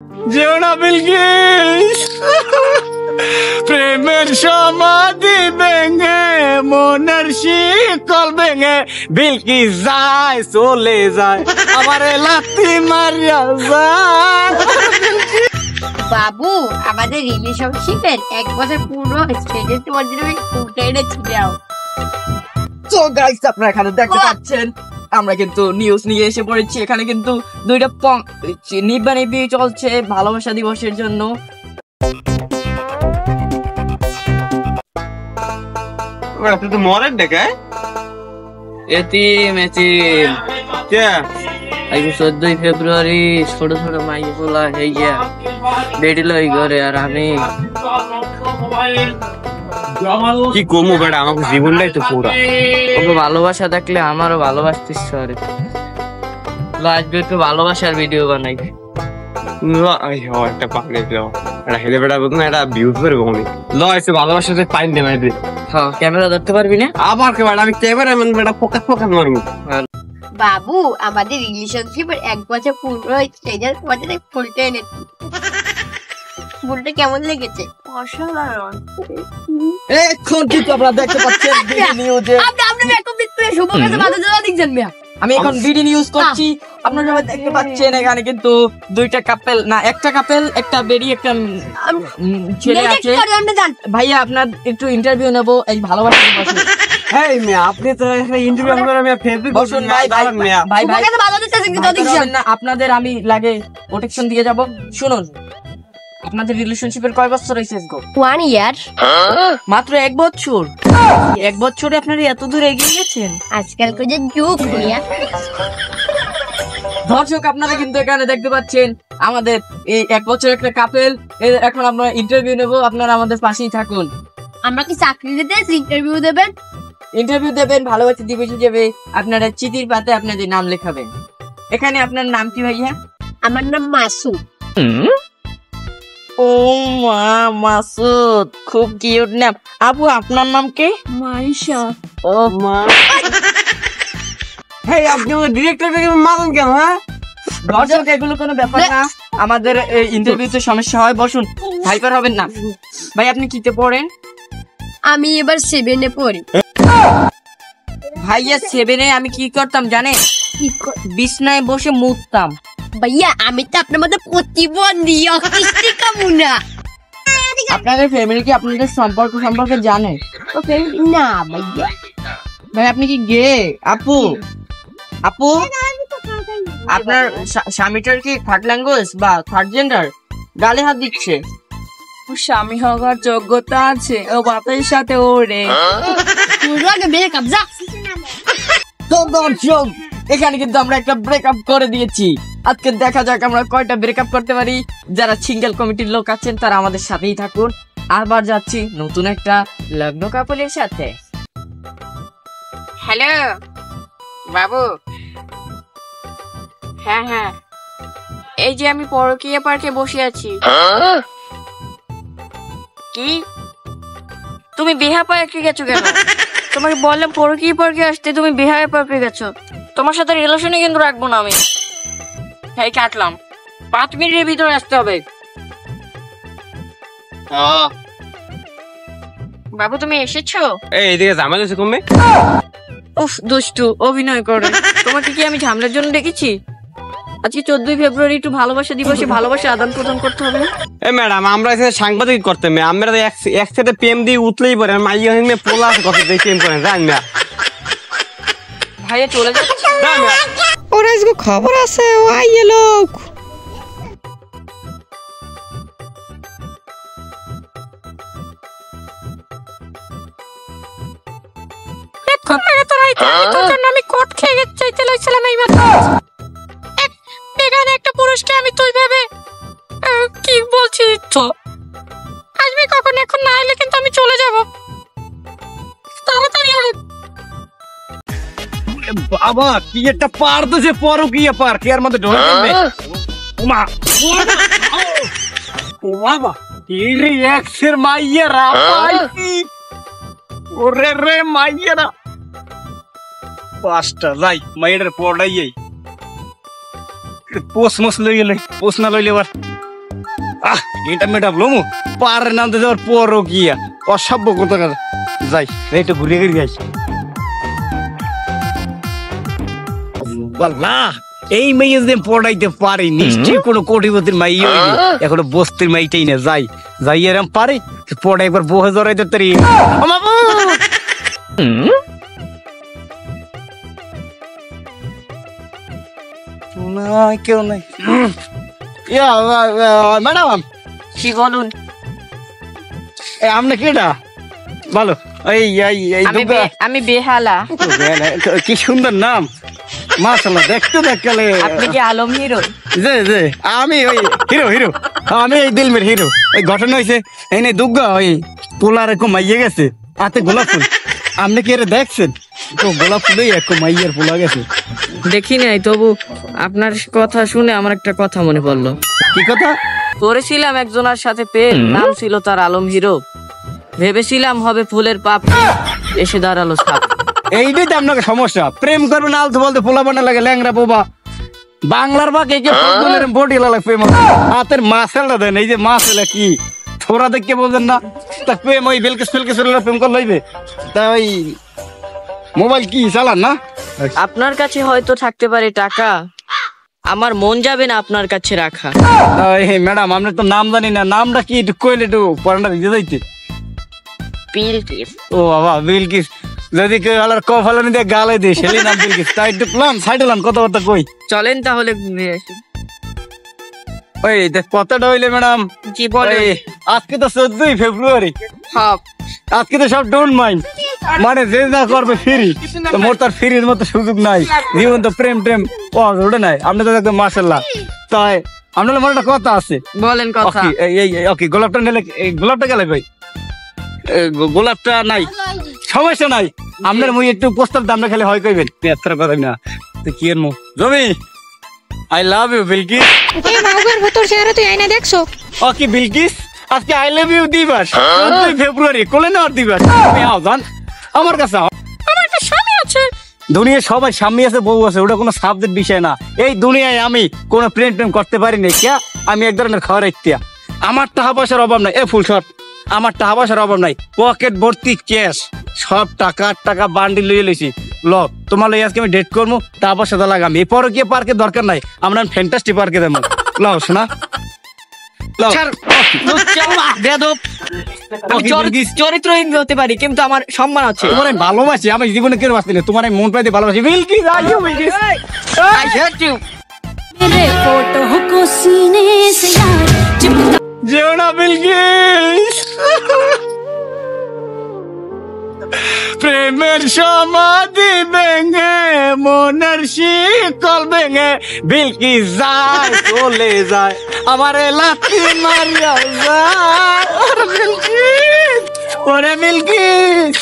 যেও না বিলকিস, প্রেমের সমাধি ভেঙে মনের শিকল ভেঙে বিলকিস যায় চলে যায়, আমার লাথি মারিয়া যায়। বাবু আমাদের রিলেশনশিপের 1 বছর পুরো স্টেজে তোমার জন্য ফুটে এনেছিলাম। তো গাইস আপনারা এখানে দেখতে পাচ্ছেন আমরা কিন্তু নিউজ নিয়ে এসে পড়েছি। এখানে কিন্তু দুইটা নিব্বা চলছে ভালোবাসা দিবসের জন্য। তুই তো মরেন দেখায় এতিম এতিম কে 14 ফেব্রুয়ারি ছোট ছোট মাইকে পোলা হয়ে গিয়া বেডিল ওই ঘরে, আর আমি কি কমু বেটা, আমাকে জীবনটাই তো পুরা। ওকে ভালোবাসা দেখলে আমারও ভালোবাসতে ইচ্ছে করে। আজকে একটু ভালোবাসার ভিডিও বানাই। একটা পাকড়ে এটা হেলে বেটা বলতো না, এটা ভিউজ করবো আমি লয়েছে ভালোবাসাতে পাইন দে মাইতে। হ্যাঁ ক্যামেরা ধরতে পারবি না আবার কে বেটা, আমি ক্যামেরা ম্যান বেটা, ফোকাস ফোকাস মারবো। বাবু আমাদের রিলেশনশিপের 1 বছর পুরো স্টেজে তোমার জন্য ফুলটা এনেছি। ফুলটা কেমন লেগেছে? অসাধারণ। এখন কিন্তু আপনারা দেখতে পাচ্ছেন বিডি নিউজে আমি এখন বিডি নিউজ করছি। আপনারা সবাই দেখতে পাচ্ছেন এখানে কিন্তু দুইটা কাপেল না একটা কাপেল, একটা বেরি, একটা ছেলে আছে। ভাইয়া আপনার একটু ইন্টারভিউ নেবো এই ভালোবাসা দিবসে। এই মিয়া আপনি তো ইন্টারভিউ করে আমি ফেসবুক বসুন ভাই ভাই ভাই ভাই না, আপনাদের আমি লাগে প্রোটেকশন দিয়ে যাব। শুনুন আপনাদের রিলেশনশিপের কয় বছর হয়েছে? 1 ইয়ার। মাত্র 1 বছর? 1 বছরে আপনারা এত দূর এগিয়ে গেছেন? আজকালকার যে যুগ মিয়া। দর্শক আপনারা কিন্তু এখানে দেখতে পাচ্ছেন আমাদের এই 1 বছর একটা কাপেল। এখন আমরা ইন্টারভিউ নেব, আপনারা আমাদের পাশেই থাকুন। আমরা কি চাকরি দিতে ইন্টারভিউ দেবেন? ইন্টারভিউ দেবেন, ভালোবাসা দিবস হিসেবে আপনারা চিঠির পাতে আপনাদের নাম লেখাবেন। এখানে আপনার নাম কি ভাইয়া? আমার নাম মাসুদ। ও মা মাসুদ, খুব কিউট নাম। আপু আপনার নাম কি? মাইশা। ও মা, হেই আপনি ডিরেক্টরকে মারেন কেন? হ্যাঁ দর্শক এগুলো কোনো ব্যাপার না, আমাদের ইন্টারভিউতে সমস্যা হয়। বসুন, হাইপার হবেন না। ভাই আপনি কিতে পড়েন? আমি এবার 7 এ পড়ি। ভাইয়া 7 এ আমি কি করতাম জানেন? বিছনায় বসে মুততাম। ভাইয়া আমি তো আপনার মধ্যে প্রতিবন্ধী, অটিস্টিক না। আপনাদের ফ্যামিলি কি আপনাদের সম্পর্কে জানে? না ভাইয়া। ভাই আপনি কি গে? আপু আপু আপনার স্বামীটার কি থার্ড ল্যাঙ্গুয়েজ বা থার্ড জেন্ডার? গালে হাত দিচ্ছে। স্বামী হওয়ার যোগ্যতা আছে, ও বাপের সাথে ওরে। তো দর্শক এখানে কিন্তু আমরা একটা ব্রেকআপ করে দিয়েছি। আজকে দেখা যাক আমরা কয়টা ব্রেকআপ করতে পারি। যারা সিঙ্গেল কমিটির লোক আছেন তারা আমাদের সাথেই থাকুন। আবার যাচ্ছি নতুন একটা লগ্ন কাপলের সাথে। হ্যালো বাবু। হ্যাঁ হ্যাঁ, এই যে আমি পরকীয়া পার্কে বসে আছি। কি তুমি বিহা পার্কে গেছো কেন? তোমাকে বললাম পরকীয়া পার্কে আসতে, তুমি বিহা পার্কে গেছো। তোমার সাথে রিলেশনে কিন্তু রাখবো না আমি। হ্যাঁ কাটলাম, 5 মিনিটের ভিতরে আসতে হবে। বাবু তুমি এসেছো? এই এদিকে ঝামেলা হচ্ছে কমবে। উফ দুষ্টু অভিনয় করে। তোমাকে কি আমি ঝামেলার জন্য ডেকেছি? আজকে 14 ফেব্রুয়ারি একটু ভালোবাসা দিবসে ভালোবাসা আদান প্রদান করতে হবে না? এ ম্যাডাম আমরা এখানে সাংবাদিক করতে মে আমরা একসাথে প্রেম দিয়ে উঠলেই পরে মাইয়া হিনে পোলা কথা দিয়ে প্রেম করেন জান না। ভাইয়া চলে যাচ্ছে। ওর আজকে খবর আছে, ও আইয়ে লোক। আমি কোট খেয়ে চাইতে লাগছিলাম এই মাত্র। এখানে একটা পুরুষকে আমি তুই ভেবে কি বলছিস তো? আসবি কখন? এখন না এলে কিন্তু আমি চলে যাব। তাড়াতাড়ি আয়। বাবা কি একটা পার তো যে পরকীয়া পার্ক এর মধ্যে ঢোকা যাবে। ওমা ও বাবা এই রে এক্সের মাইয়ারা পাইছি। ওরে রে মাইয়ারা 5টা যাই মাইয়ার পড়াই এই পোষ মস লই গেলে পোষ না লইলে আবার এটা মেটাপ লমু পারে নামতে যাওয়ার পরও গিয়া অসভ্য কথা যাই একটু ঘুরে ঘুরে আসি। আল্লাহ এই মেয়ে যে পড়াইতে পারে নিশ্চয়ই কোনো কোটিপতির মাই হইবে, এখনো বস্তির মাইটাই না। যাই যাই এরম পারে পড়া একবার বহে জড়াইতে তারি। কেউ নাই ম্যাডাম, কি বলুন? আপনি কেডা বলো? এই আমি বেহালা। কি সুন্দর নাম, মাশাআল্লাহ, দেখতে দেখলে। আপনি কি আলম হিরো? যে যে আমি ওই হিরো হিরো, আমি এই দিলমের হিরো। এই ঘটনা হয়েছে এই নে দুর্গা ওই পোলার এক মাইয়ে গেছে হাতে গোলাপ ফুল। আপনি কি এর দেখছেন? তো গোলাপ ফুলেই এক মাইয়ের পোলা গেছে। দেখি নাই, তবু আপনার কথা শুনে আমার একটা কথা মনে পড়লো। কি কথা? করেছিলাম একজনের সাথে প্রেম, নাম ছিল তার আলম হিরো। ভেবেছিলাম হবে ফুলের পাপ, এসে দাঁড়ালো সাপ। এইটাই তো আপনাকে সমস্যা, প্রেম করবেন আলতো বলতে পোলা বানা লাগে ল্যাংরা বোবা। বাংলার বাকি বডি লাগে প্রেম, হাতের মাছেলটা দেন। এই যে মাছেলা কি থোড়া দেখে বলছেন না? তা প্রেম ওই বেলকেস ফেলকেস প্রেম করে লইবে? তা ওই মোবাইল কি চালান না? আপনার কাছে হয়তো থাকতে পারে টাকা, আমার মন যাবে না আপনার কাছে রাখা। ম্যাডাম আমরা তো নাম জানি না, নামটা কি একটু কইলে একটু পড়াটা দিতে যাইতে। বিলকিস। ও বাবা বিলকিস, যদি কেউ আলার কফালানি দিয়ে গালে দিয়ে সেলি নাম বিলকিস। তাই একটু প্লান সাইডলাম কথাবার্তা কই। চলেন তাহলে ঘুরে আসি। ওই কথাটা হইলে ম্যাডাম, কি বলে? আজকে তো 14ই ফেব্রুয়ারি, হপ আজকে তো সব ডোন্ট মাইন্ড, মানে যে যা করবে ফ্রি। তো মোর তার ফ্রির মতো সুযোগ নাই, জীবন তো প্রেম টেম ওটা নাই। আপনি তো একদম মাশাআল্লাহ। তাই আপনার মনে একটা কথা আছে। বলেন কথা। ওকে গোলাপটা নিলে, গোলাপটা গেলে ভাই, গোলাপটা নাই, সমস্যা নাই। আপনার মুই একটু প্রস্তাব দামটা খেলে হয় কইবেন, এত কথা না। তো কি এর মু জমি, আই লাভ ইউ বিলকিস। এ মাউগের ভেতর চেহারা তুই আয়না দেখছো? ওকে বিলকিস, আজকে আই লাভ ইউ দিবস, 14 ফেব্রুয়ারি, কোলে নেওয়ার দিবস। তুমি আও জান আমার কাছে আও। আমার একটা স্বামী আছে। দুনিয়ায় সবাই স্বামী আছে, বউ আছে, ওটা কোনো সাবজেক্ট বিষয় না। এই দুনিয়ায় আমি কোনো প্রেম টেম করতে পারি না। কে আমি এক ধরনের খাওয়ার ইত্যা, আমার টাকা পয়সার অভাব নাই। এ ফুল শট, আমার টাকা পয়সার অভাব নাই, পকেট ভর্তি ক্যাশ, সব টাকা বান্ডিল লইয়ে লইছি। ল তোমার লই আজকে আমি ডেট করবো, টাকা পয়সা তো লাগাম। এরপরে গিয়ে পার্কে দরকার নাই, আমরা ফ্যান্টাস্টিক পার্কে দেবো। ল শোনা চরিত্রহীন হতে পারি, কিন্তু আমার সম্মান আছে। তোমার আমি ভালোবাসি, আমি জীবনে কেউ বাঁচতে না, তোমার আমি মন পাইতে ভালোবাসি। Bilkis I you Bilkis, I hate you. मेरे फोटो को सीने से यार चिपका যেও না বিলকিস, প্রেমের সমাধি ভেঙে মনের শিকল ভেঙে বিলকিস যায়, চলে যায়, আমার লাথি মারিয়া যায়। ওরে বিলকিস, ওরে বিলকিস।